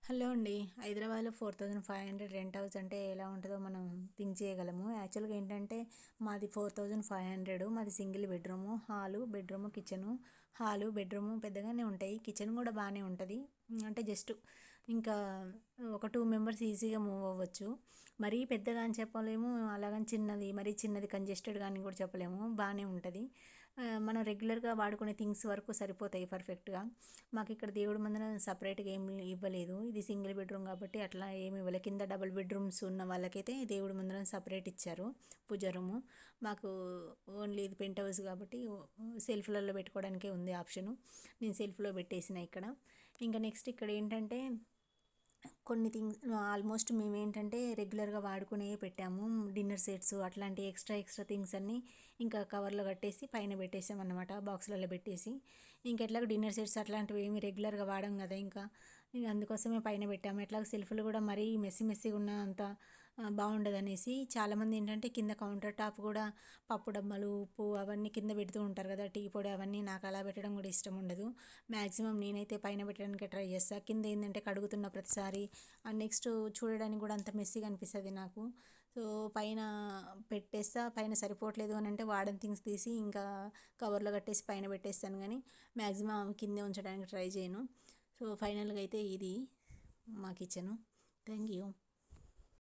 Hello అండి. హైదరాబాద్‌లో 4500 rent house అంటే ఎలా ఉంటదో మనం థింక్ చేయగలము. యాక్చువల్‌గా ఏంటంటే మాది 4500 మాది single bedroom, hall, bedroom, kitchen. Hall, bedroom పెద్దగానే ఉంటాయి. కిచెన్ కూడా బానే ఉంటది. అంటే జస్ట్ ఇంకా ఒక 2 మెంబర్స్ ఈజీగా మూవ్ అవ్వచ్చు. మరీ పెద్దగా అని చెప్పలేము. అలాగని చిన్నది, మరీ చిన్నది కంజెస్టెడ్‌గా అని కూడా చెప్పలేము. బానే ఉంటది. మనం రెగ్యులర్‌గా వాడుకునే థింగ్స్ వరకు సరిపోతాయి పర్ఫెక్ట్‌గా. మాకిక్కడ దేవుడి మందిరం సెపరేట్‌గా ఏమి ఇవ్వలేదు. ఇది సింగిల్ బెడ్‌రూమ్ కాబట్టి అట్లా ఏమి ఇవ్వలే. కింద డబుల్ బెడ్‌రూమ్స్ ఉన్న వాళ్ళకైతే దేవుడి మందిరం సెపరేట్ ఇచ్చారు. పూజ రూము. మాకు ఓన్లీ ఇది పెంట్ హౌస్ కాబట్టి సెల్ఫ్‌లలో పెట్టుకోవడానికే ఉంది ఆప్షను. నేను సెల్ఫ్‌లో పెట్టేసిన ఇక్కడ. ఇంకా నెక్స్ట్ ఇక్కడ ఏంటంటే కొన్ని థింగ్స్ ఆల్మోస్ట్ మేమేంటంటే రెగ్యులర్‌గా వాడుకునేయే పెట్టాము. డిన్నర్ సెట్స్ అట్లాంటి ఎక్స్‌ట్రా థింగ్స్ అన్నీ ఇంకా కవర్‌లో కట్టేసి పైన పెట్టేసామన్నమాట. బాక్సులలో పెట్టేసి. ఇంకెట్లాగో డిన్నర్ సెట్స్ అట్లాంటివి ఏమి రెగ్యులర్‌గా వాడం కదా! ఇంక అందుకోసమే పైన పెట్టాము. ఎట్లాగో సెల్ఫ్‌లు కూడా మరీ మెస్సీగా ఉన్న అంత బాగుండదనేసి చాలామంది ఏంటంటే కింద కౌంటర్ టాప్ కూడా పప్పు డబ్బాలు, ఉప్పు అవన్నీ కింద పెడుతూ ఉంటారు కదా! టీ పొడి అవన్నీ నాకు అలా పెట్టడం కూడా ఇష్టం ఉండదు. మ్యాక్సిమం నేనైతే పైన పెట్టడానికే ట్రై చేస్తా. కింద ఏందంటే కడుగుతున్న ప్రతిసారి నెక్స్ట్ చూడడానికి కూడా అంత మెస్సీగా అనిపిస్తది నాకు. సో, పైన పెట్టేస్తా. పైన సరిపోవట్లేదు అని అంటే వాడని థింగ్స్ తీసి ఇంకా కవర్‌లో కట్టేసి పైన పెట్టేస్తాను గానీ మ్యాక్సిమం కిందే ఉంచడానికి ట్రై చేయను. సో, ఫైనల్‌గా అయితే ఇది మా కిచెను. Thank you.